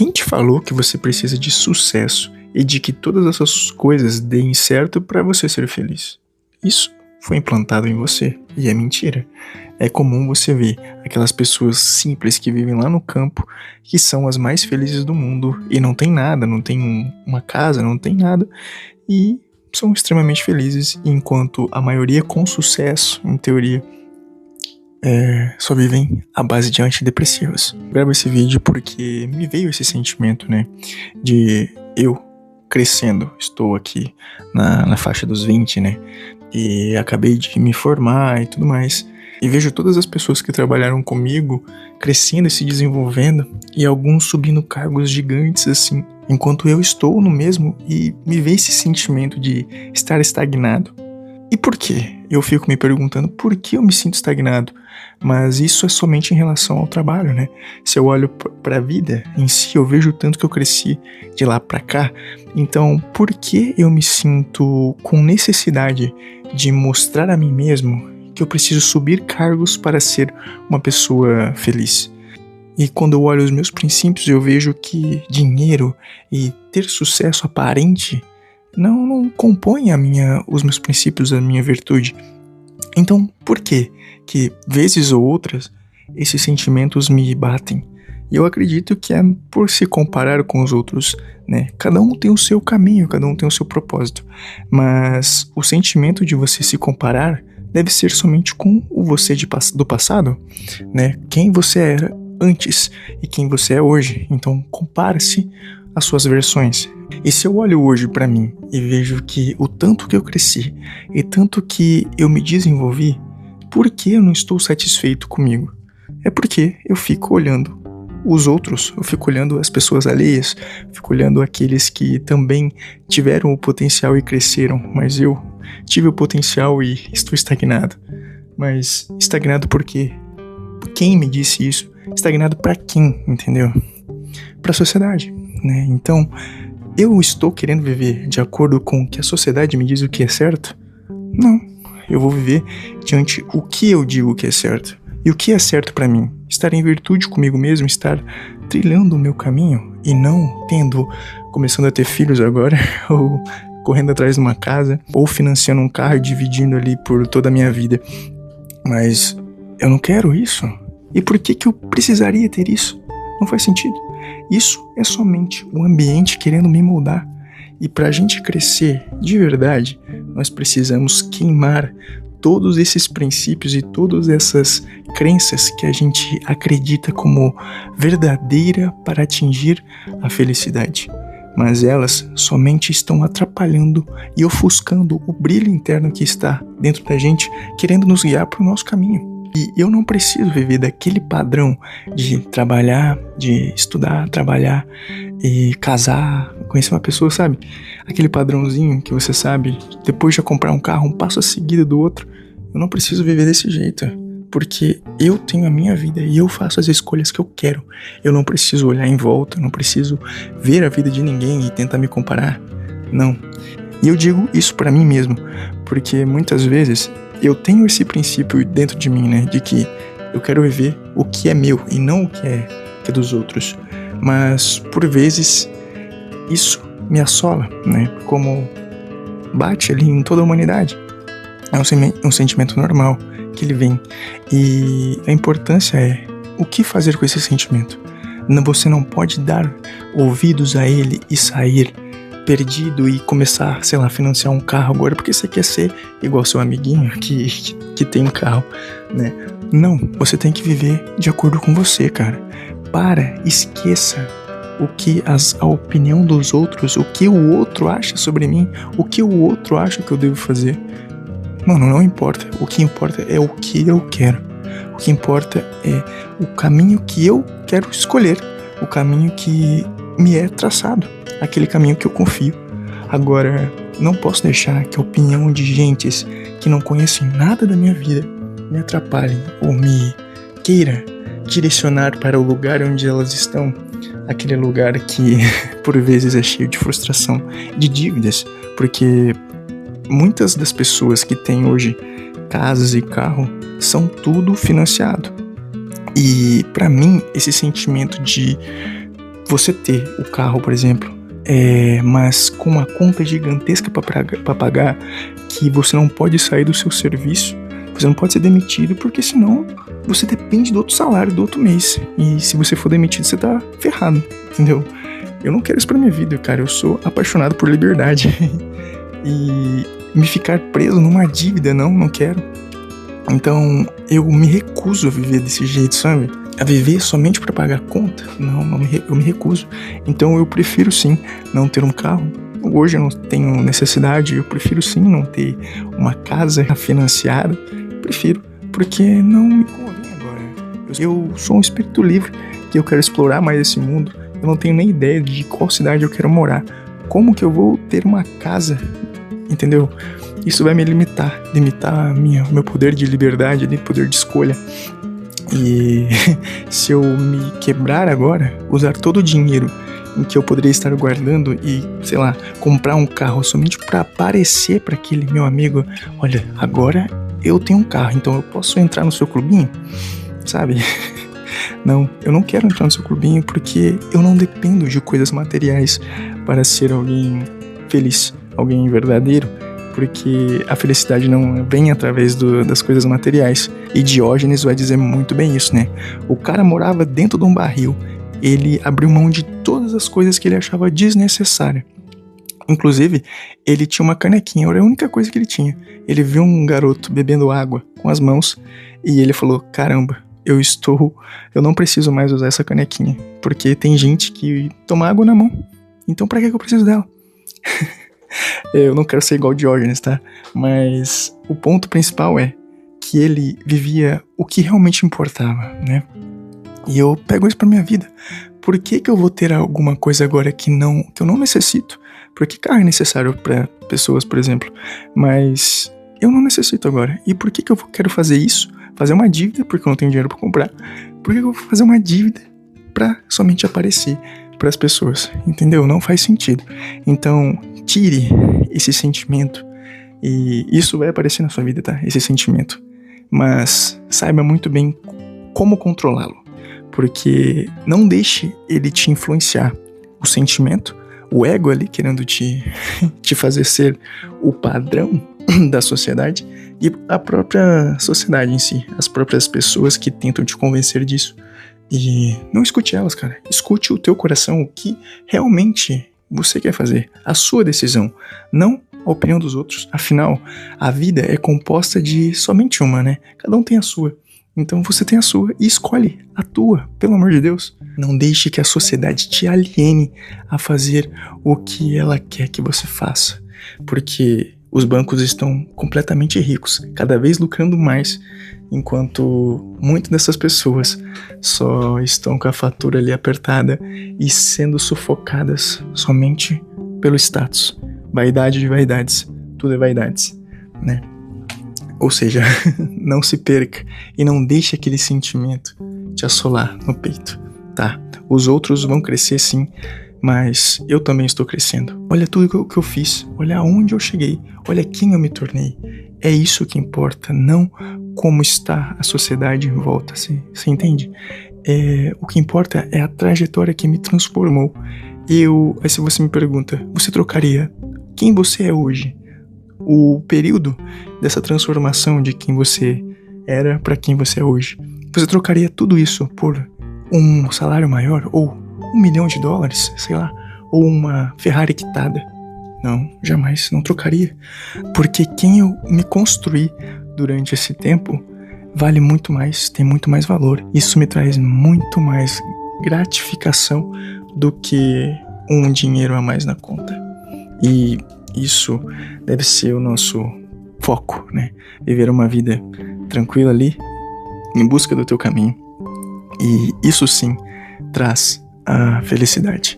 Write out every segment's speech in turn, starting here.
Quem te falou que você precisa de sucesso e de que todas essas coisas deem certo para você ser feliz? Isso foi implantado em você e é mentira. É comum você ver aquelas pessoas simples que vivem lá no campo, que são as mais felizes do mundo e não tem nada, não tem uma casa, não tem nada e são extremamente felizes, enquanto a maioria com sucesso, em teoria, só vivem à base de antidepressivos. Eu gravo esse vídeo porque me veio esse sentimento, né, de eu crescendo. Estou aqui na faixa dos 20, né, e acabei de me formar e tudo mais. E vejo todas as pessoas que trabalharam comigo crescendo e se desenvolvendo, e alguns subindo cargos gigantes assim, enquanto eu estou no mesmo, e me vê esse sentimento de estar estagnado. E por quê? Eu fico me perguntando por que eu me sinto estagnado. Mas isso é somente em relação ao trabalho, né? Se eu olho para a vida em si, eu vejo o tanto que eu cresci de lá para cá. Então, por que eu me sinto com necessidade de mostrar a mim mesmo que eu preciso subir cargos para ser uma pessoa feliz? E quando eu olho os meus princípios, eu vejo que dinheiro e ter sucesso aparente não compõe os meus princípios, a minha virtude. Então, por que vezes ou outras, esses sentimentos me batem? E eu acredito que é por se comparar com os outros, né? Cada um tem o seu caminho, cada um tem o seu propósito. Mas o sentimento de você se comparar deve ser somente com o você do passado, né? Quem você era antes e quem você é hoje. Então, compare-se as suas versões. E se eu olho hoje pra mim e vejo que o tanto que eu cresci e tanto que eu me desenvolvi, por que eu não estou satisfeito comigo? É porque eu fico olhando os outros, eu fico olhando as pessoas alheias, fico olhando aqueles que também tiveram o potencial e cresceram, mas eu tive o potencial e estou estagnado. Mas estagnado por quê? Quem me disse isso? Estagnado pra quem, entendeu? Pra sociedade, né? Então, eu estou querendo viver de acordo com o que a sociedade me diz o que é certo? Não, eu vou viver diante o que eu digo que é certo. E o que é certo pra mim? Estar em virtude comigo mesmo, estar trilhando o meu caminho e não começando a ter filhos agora, ou correndo atrás de uma casa, ou financiando um carro e dividindo ali por toda a minha vida. Mas eu não quero isso. E por que eu precisaria ter isso? Não faz sentido. Isso é somente o ambiente querendo me moldar. E para a gente crescer de verdade, nós precisamos queimar todos esses princípios e todas essas crenças que a gente acredita como verdadeira para atingir a felicidade. Mas elas somente estão atrapalhando e ofuscando o brilho interno que está dentro da gente, querendo nos guiar para o nosso caminho. E eu não preciso viver daquele padrão de trabalhar, de estudar, trabalhar e casar, conhecer uma pessoa, sabe? Aquele padrãozinho que você sabe, depois de comprar um carro, um passo a seguida do outro. Eu não preciso viver desse jeito, porque eu tenho a minha vida e eu faço as escolhas que eu quero. Eu não preciso olhar em volta, não preciso ver a vida de ninguém e tentar me comparar. Não. E eu digo isso pra mim mesmo, porque muitas vezes eu tenho esse princípio dentro de mim, né, de que eu quero viver o que é meu e não o que é dos outros. Mas, por vezes, isso me assola, né, como bate ali em toda a humanidade. É um sentimento normal que ele vem. E a importância é o que fazer com esse sentimento. Você não pode dar ouvidos a ele e sair perdido e começar, sei lá, financiar um carro agora porque você quer ser igual seu amiguinho que tem um carro, né? Não, você tem que viver de acordo com você, cara. Esqueça o que a opinião dos outros, o que o outro acha sobre mim, o que o outro acha que eu devo fazer. Mano, não importa. O que importa é o que eu quero. O que importa é o caminho que eu quero escolher, o caminho que me é traçado, aquele caminho que eu confio. Agora, não posso deixar que a opinião de gentes que não conhecem nada da minha vida me atrapalhem ou me queira direcionar para o lugar onde elas estão, aquele lugar que por vezes é cheio de frustração, de dívidas, porque muitas das pessoas que têm hoje casas e carro são tudo financiado. E para mim, esse sentimento de você ter o carro, por exemplo, mas com uma conta gigantesca para pagar, que você não pode sair do seu serviço, você não pode ser demitido, porque senão você depende do outro salário do outro mês. E se você for demitido, você tá ferrado, entendeu? Eu não quero isso pra minha vida, cara. Eu sou apaixonado por liberdade. E me ficar preso numa dívida, não quero. Então, eu me recuso a viver desse jeito, sabe? A viver somente pra pagar conta? Eu me recuso. Então, eu prefiro sim não ter um carro. Hoje eu não tenho necessidade, eu prefiro sim não ter uma casa financiada. Prefiro, porque não me convém agora. Eu sou um espírito livre, que eu quero explorar mais esse mundo. Eu não tenho nem ideia de qual cidade eu quero morar. Como que eu vou ter uma casa? Entendeu? Isso vai me limitar meu poder de liberdade, de poder de escolha. E se eu me quebrar agora, usar todo o dinheiro em que eu poderia estar guardando e, sei lá, comprar um carro somente para aparecer para aquele meu amigo, olha, agora eu tenho um carro, então eu posso entrar no seu clubinho, sabe? Não, eu não quero entrar no seu clubinho porque eu não dependo de coisas materiais para ser alguém feliz, alguém verdadeiro, porque a felicidade não vem através das coisas materiais. E Diógenes vai dizer muito bem isso, né? O cara morava dentro de um barril, ele abriu mão de todas as coisas que ele achava desnecessárias. Inclusive, ele tinha uma canequinha, era a única coisa que ele tinha. Ele viu um garoto bebendo água com as mãos e ele falou, caramba, eu não preciso mais usar essa canequinha, porque tem gente que toma água na mão, então pra que eu preciso dela? Eu não quero ser igual Diógenes, tá? Mas o ponto principal é que ele vivia o que realmente importava, né? E eu pego isso pra minha vida. Por que eu vou ter alguma coisa agora que eu não necessito? Porque carro é necessário pra pessoas, por exemplo, mas eu não necessito agora. E por que eu quero fazer isso? Fazer uma dívida, porque eu não tenho dinheiro pra comprar. Por que eu vou fazer uma dívida pra somente aparecer pras pessoas? Entendeu? Não faz sentido. Então, tire esse sentimento. E isso vai aparecer na sua vida, tá? Esse sentimento. Mas saiba muito bem como controlá-lo. Porque não deixe ele te influenciar. O sentimento, o ego ali querendo te fazer ser o padrão da sociedade e a própria sociedade em si, as próprias pessoas que tentam te convencer disso. E não escute elas, cara. Escute o teu coração, o que realmente você quer fazer, a sua decisão, não a opinião dos outros. Afinal, a vida é composta de somente uma, né? Cada um tem a sua. Então você tem a sua e escolhe a tua, pelo amor de Deus. Não deixe que a sociedade te aliene a fazer o que ela quer que você faça. Porque os bancos estão completamente ricos, cada vez lucrando mais, enquanto muitas dessas pessoas só estão com a fatura ali apertada e sendo sufocadas somente pelo status. Vaidade de vaidades, tudo é vaidades, né? Ou seja, não se perca e não deixe aquele sentimento te assolar no peito, tá? Os outros vão crescer sim, mas eu também estou crescendo. Olha tudo que eu fiz, olha aonde eu cheguei, olha quem eu me tornei. É isso que importa, não como está a sociedade em volta, você entende? O que importa é a trajetória que me transformou. Aí se você me pergunta, você trocaria quem você é hoje? O período dessa transformação de quem você era para quem você é hoje. Você trocaria tudo isso por um salário maior? Ou $1 milhão, sei lá? Ou uma Ferrari quitada? Não, jamais, não trocaria. Porque quem eu me construí durante esse tempo vale muito mais, tem muito mais valor. Isso me traz muito mais gratificação do que um dinheiro a mais na conta. E isso deve ser o nosso foco, né? Viver uma vida tranquila ali, em busca do teu caminho. E isso sim traz a felicidade.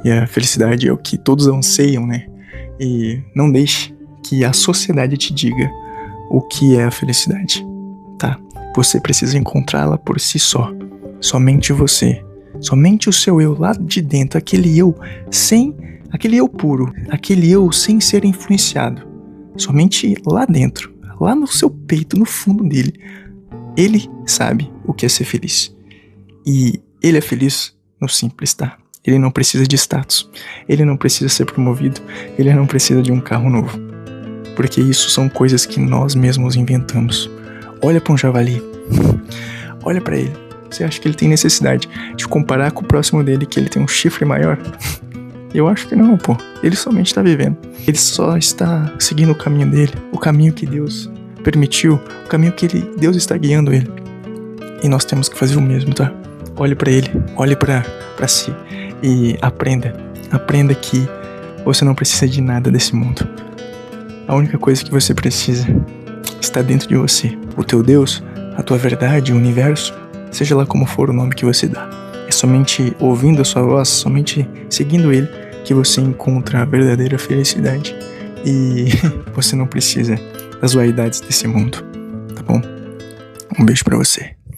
E a felicidade é o que todos anseiam, né? E não deixe que a sociedade te diga o que é a felicidade, tá? Você precisa encontrá-la por si só. Somente você. Somente o seu eu lá de dentro, aquele eu puro, aquele eu sem ser influenciado. Somente lá dentro, lá no seu peito, no fundo dele, ele sabe o que é ser feliz. E ele é feliz no simples, tá? Ele não precisa de status. Ele não precisa ser promovido. Ele não precisa de um carro novo. Porque isso são coisas que nós mesmos inventamos. Olha para um javali. Olha para ele. Você acha que ele tem necessidade de comparar com o próximo dele, que ele tem um chifre maior? Eu acho que não, pô. Ele somente está vivendo. Ele só está seguindo o caminho dele. O caminho que Deus permitiu. O caminho que Deus está guiando ele. E nós temos que fazer o mesmo, tá? Olhe para ele. Olhe para si. E aprenda. Aprenda que você não precisa de nada desse mundo. A única coisa que você precisa está dentro de você. O teu Deus, a tua verdade, o universo, seja lá como for o nome que você dá. É somente ouvindo a sua voz, somente seguindo ele, que você encontra a verdadeira felicidade. E você não precisa das vaidades desse mundo, tá bom? Um beijo pra você.